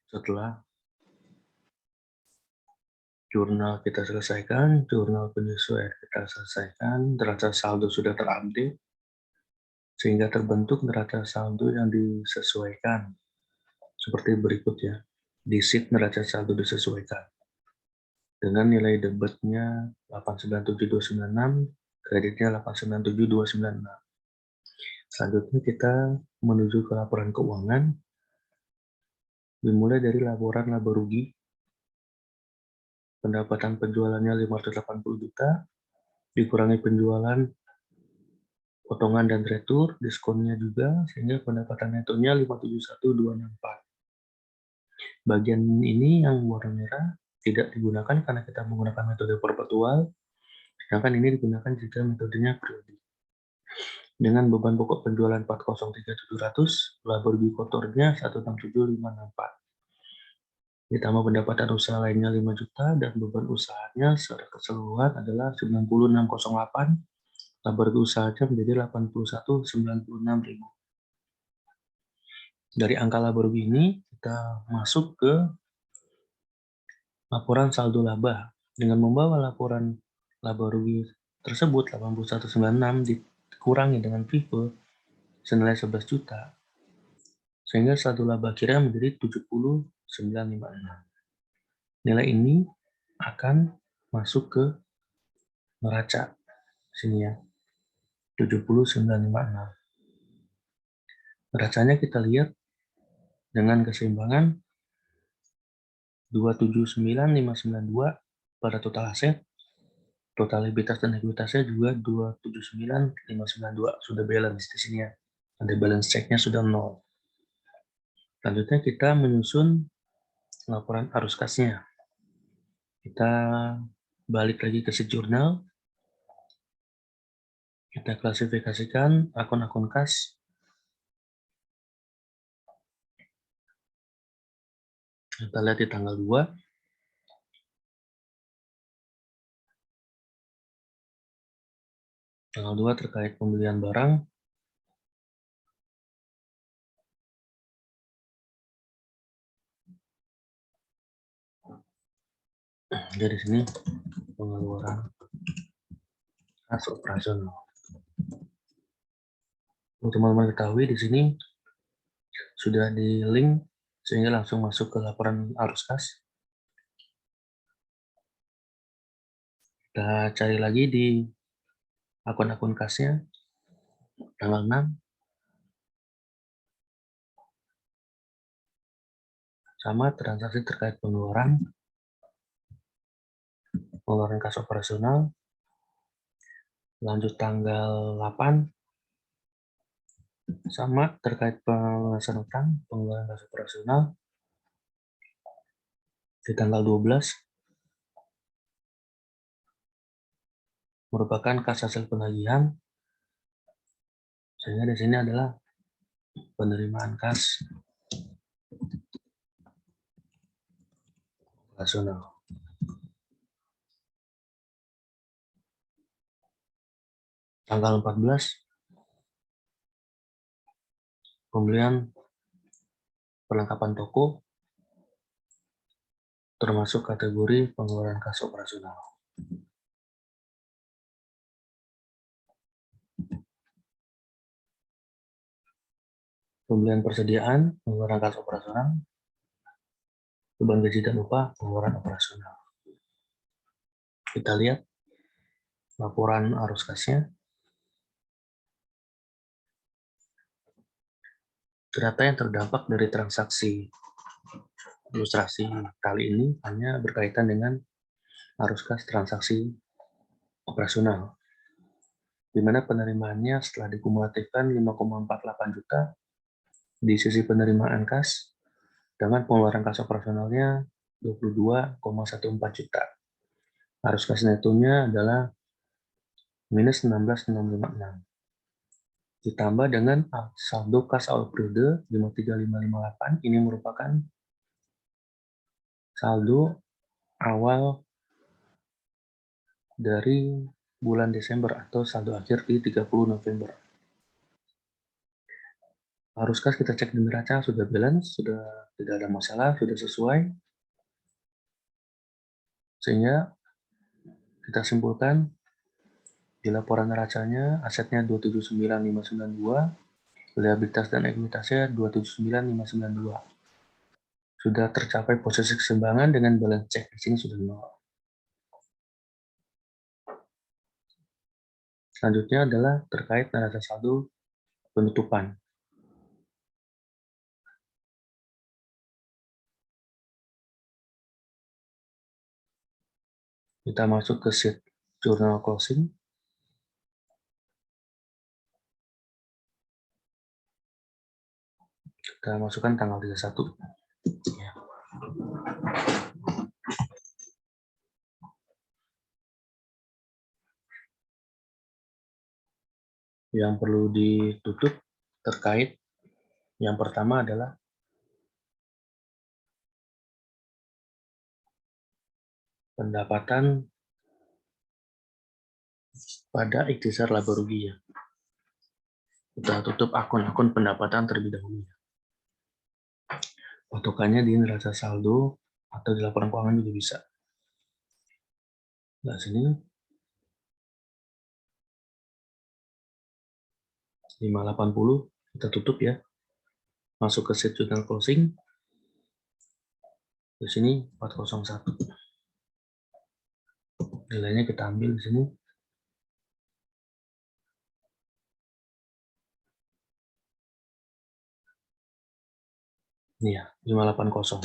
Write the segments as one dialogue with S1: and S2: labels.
S1: Setelah jurnal kita selesaikan, jurnal penyesuaian kita selesaikan, neraca saldo sudah terupdate, sehingga terbentuk neraca saldo yang disesuaikan. Seperti berikut ya. Di sheet neraca saldo disesuaikan. Dengan nilai debitnya 897.296, kreditnya 897.296. Selanjutnya kita menuju ke laporan keuangan, dimulai dari laporan laba rugi. Pendapatan penjualannya 580 juta, dikurangi penjualan, potongan dan retur, diskonnya juga, sehingga pendapatan netonya 571.264. Bagian ini yang warna merah tidak digunakan karena kita menggunakan metode perpetual, sedangkan ini digunakan jika metodenya periodik. Dengan beban pokok penjualan 403.700, laba rugi kotornya 167.564. Ditambah pendapatan usaha lainnya 5 juta dan beban usahanya secara keseluruhan adalah 9608, laba rugi usahanya menjadi 81.96.000. Dari angka laba rugi ini kita masuk ke laporan saldo laba. Dengan membawa laporan laba rugi tersebut 8196 dikurangi dengan FIFO senilai 11 juta, sehingga saldo laba akhirnya menjadi 70.956. Nilai ini akan masuk ke neraca sini ya, 70.956. Neracanya kita lihat dengan keseimbangan 279.592 pada total aset, total likuiditas dan ekuiditasnya juga 279.592, sudah balance di sini ya. Ada balance check-nya sudah 0. Selanjutnya kita menyusun laporan arus kasnya. Kita balik lagi ke sheet jurnal. Kita klasifikasikan akun-akun kas. Kita lihat di tanggal 2. Tanggal 2 terkait pembelian barang. Jadi sini pengeluaran kas operasional. Untuk teman-teman ketahui di sini sudah di link sehingga langsung masuk ke laporan arus kas. Kita cari lagi di akun-akun kasnya tanggal 6. Sama transaksi terkait pengeluaran kas operasional. Lanjut tanggal 8. Sama terkait pelunasan utang, pengeluaran kas operasional. Di tanggal 12 merupakan kas hasil penagihan, sehingga di sini adalah penerimaan kas operasional. Tanggal 14 pembelian perlengkapan toko termasuk kategori pengeluaran kas operasional. Pembelian persediaan pengeluaran kas operasional, beban gaji dan upah pengeluaran operasional. Kita lihat laporan arus kasnya. Data yang terdampak dari transaksi ilustrasi kali ini hanya berkaitan dengan arus kas transaksi operasional, di mana penerimaannya setelah dikumulatifkan 5,48 juta di sisi penerimaan kas, dengan pengeluaran kas operasionalnya 22,14 juta. Arus kas netonya adalah minus 16.656. Ditambah dengan saldo kas awal periode 53558, ini merupakan saldo awal dari bulan Desember atau saldo akhir di 30 November. Haruskah kita cek di neraca sudah balance, sudah tidak ada masalah, sudah sesuai, sehingga kita simpulkan di laporan neracanya asetnya 279.592, liabilitas dan ekuitasnya 279.592. Sudah tercapai posisi keseimbangan dengan balance check di sini sudah 0. Selanjutnya adalah terkait neraca saldo penutupan. Kita masuk ke sheet journal closing. Kita masukkan tanggal 31. Ya. Yang perlu ditutup terkait yang pertama adalah pendapatan pada ikhtisar laba rugi ya. Kita tutup akun-akun pendapatan terlebih dahulu. Patokannya di neraca saldo atau di laporan keuangan juga bisa. Nah, sini 580 kita tutup ya. Masuk ke sheet journal closing. Di sini 401. Nilainya kita ambil di sini. Ini ya, 580.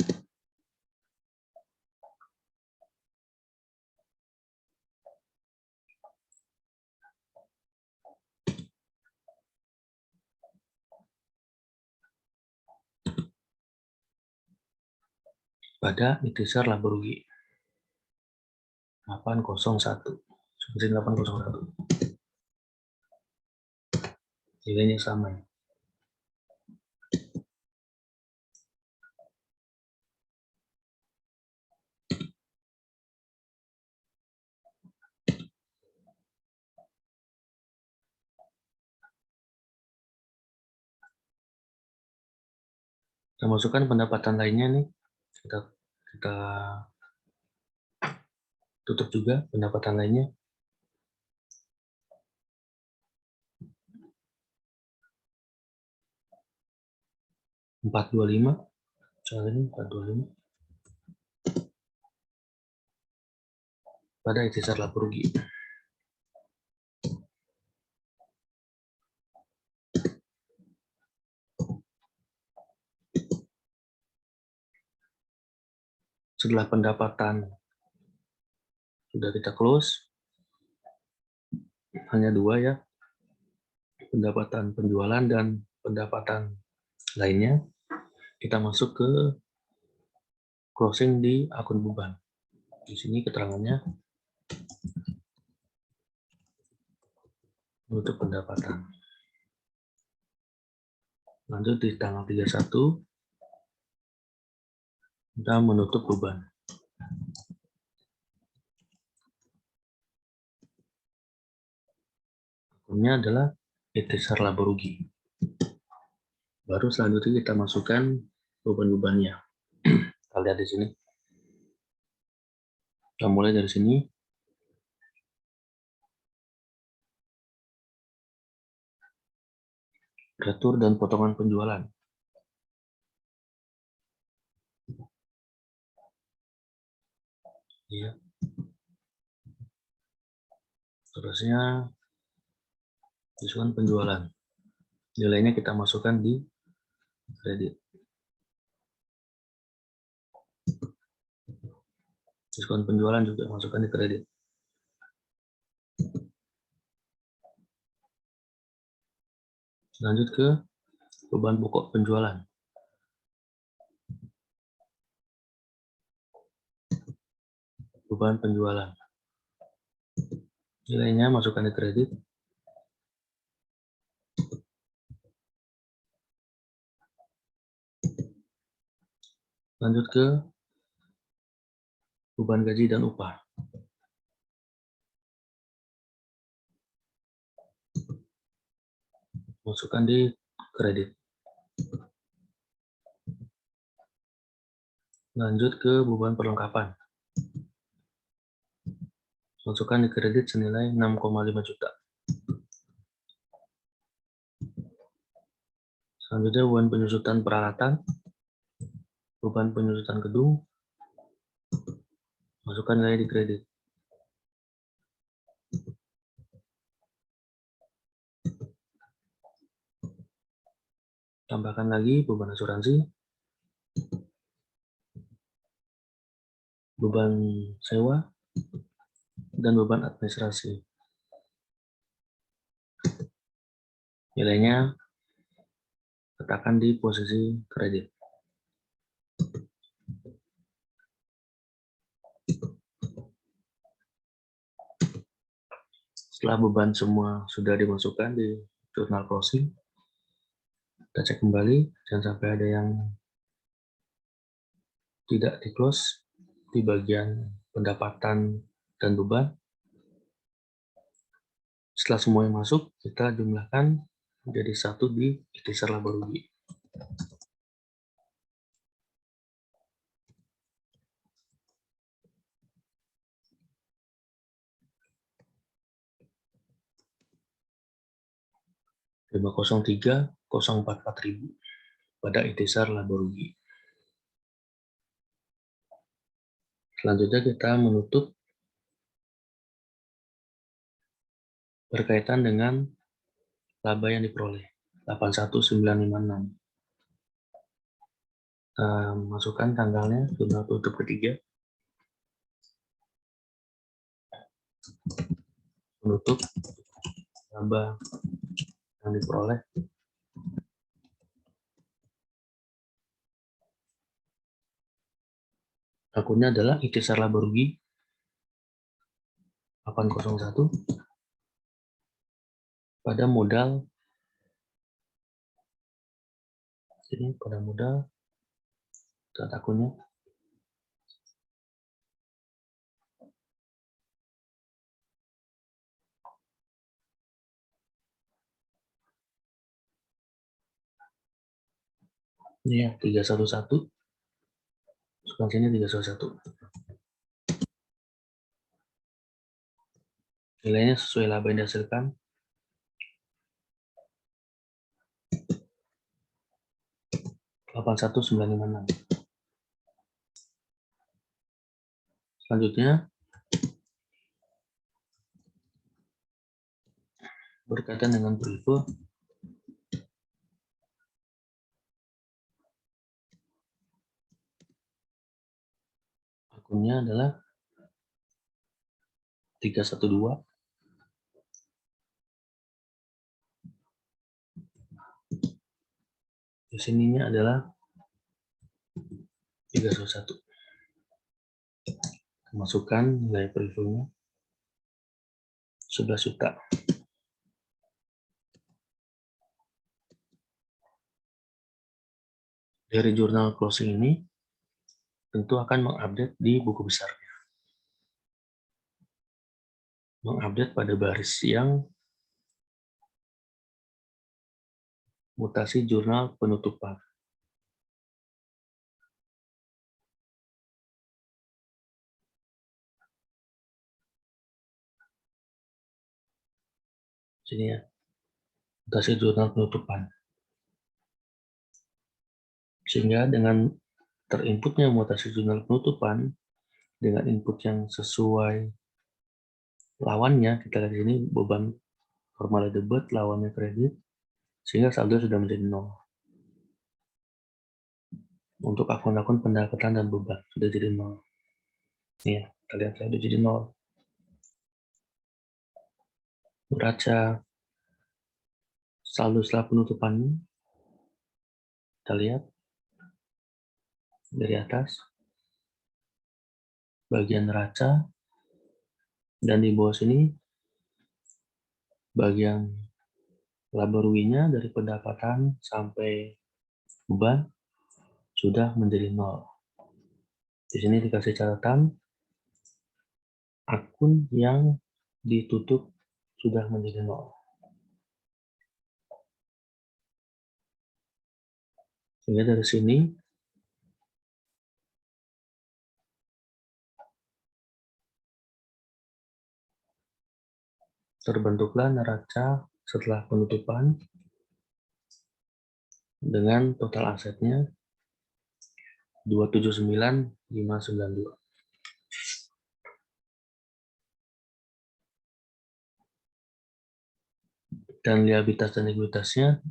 S1: Pada ikhtisar laba rugi 801. Seperti 801. Nilainya sama ya. Kita masukkan pendapatan lainnya nih. Kita tutup juga pendapatan lainnya. 425. Soal ini 425. Pada ikhtisar laba rugi. Setelah pendapatan sudah kita close, hanya dua ya, pendapatan penjualan dan pendapatan lainnya. Kita masuk ke closing di akun beban. Di sini keterangannya menutup pendapatan. Lanjut di tanggal 31 kita menutup beban. Akunnya adalah ikhtisar laba rugi. Baru selanjutnya kita masukkan beban-bebannya. Kita lihat di sini. Kita mulai dari sini. Retur dan potongan penjualan. Ya. Terusnya diskon penjualan. Nilainya kita masukkan di kredit. Diskon penjualan juga masukkan di kredit. Lanjut ke beban pokok penjualan. Beban penjualan. Nilainya masukkan di kredit. Lanjut ke beban gaji dan upah. Masukkan di kredit. Lanjut ke beban perlengkapan. Masukkan di kredit senilai 6,5 juta. Selanjutnya beban penyusutan peralatan, beban penyusutan gedung, masukkan nilai di kredit. Tambahkan lagi beban asuransi, beban sewa, dan beban administrasi. Nilainya letakkan di posisi kredit. Setelah beban semua sudah dimasukkan di jurnal closing, kita cek kembali, jangan sampai ada yang tidak di-close di bagian pendapatan dan beban. Setelah semuanya masuk, kita jumlahkan menjadi satu di ikhtisar laba rugi. Rp503.044.000 pada ikhtisar laba rugi. Selanjutnya kita menutup berkaitan dengan laba yang diperoleh 81956. Masukkan tanggalnya, jurnal tutup ketiga, menutup laba yang diperoleh. Akunnya adalah ikhtisar laba rugi 801 pada modal ini, pada modal dan akunnya ini ya 311, masukkan sini 311. Nilainya sesuai laba yang dihasilkan. Rp81.956. Selanjutnya berkaitan dengan periode, akunnya adalah 312. Di sininya adalah 311. Masukkan nilai previewnya 11 juta. Dari jurnal closing ini tentu akan mengupdate di buku besarnya. Mengupdate pada baris yang mutasi jurnal penutupan. Sini ya, mutasi jurnal penutupan. Sehingga dengan terinputnya mutasi jurnal penutupan dengan input yang sesuai lawannya, kita lihat di sini beban formal debit, lawannya kredit, sehingga saldo sudah menjadi 0. Untuk akun-akun pendapatan dan beban sudah jadi 0. Nih ya, kita lihat sudah jadi 0. Neraca saldo setelah penutupannya, kita lihat dari atas, bagian neraca, dan di bawah sini bagian laba ruginya dari pendapatan sampai beban sudah menjadi 0. Di sini dikasih catatan akun yang ditutup sudah menjadi 0. Sehingga dari sini Terbentuklah neraca setelah penutupan dengan total asetnya 279.592. Dan liabilitas dan ekuitasnya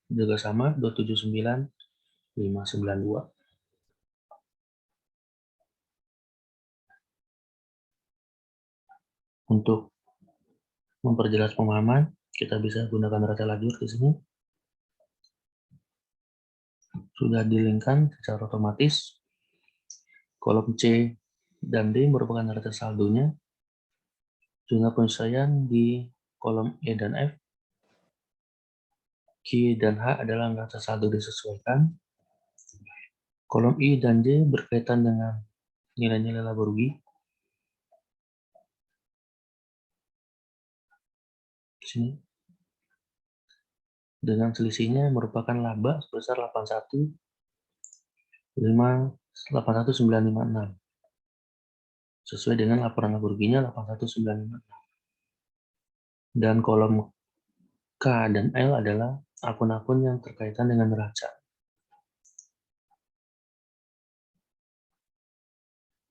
S1: juga sama, 279.592. Untuk memperjelas pemahaman, kita bisa gunakan neraca lajur di sini. Sudah di-link-kan secara otomatis. Kolom C dan D merupakan neraca saldonya. Jumlah penyelesaian di kolom E dan F. Q dan H adalah neraca saldo disesuaikan. Kolom I dan J berkaitan dengan nilai-nilai laba rugi. Di sini. Dengan selisihnya merupakan laba sebesar 81.956 sesuai dengan laporan laba ruginya 81.956. Dan kolom K dan L adalah akun-akun yang terkaitan dengan neraca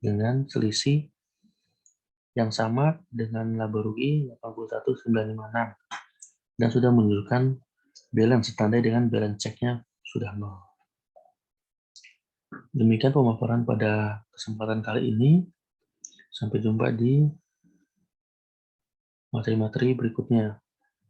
S1: dengan selisih yang sama dengan laba rugi 81.956 dan sudah menunjukkan balance ditandai dengan balance check-nya sudah 0. Demikian pemaparan pada kesempatan kali ini. Sampai jumpa di materi-materi berikutnya.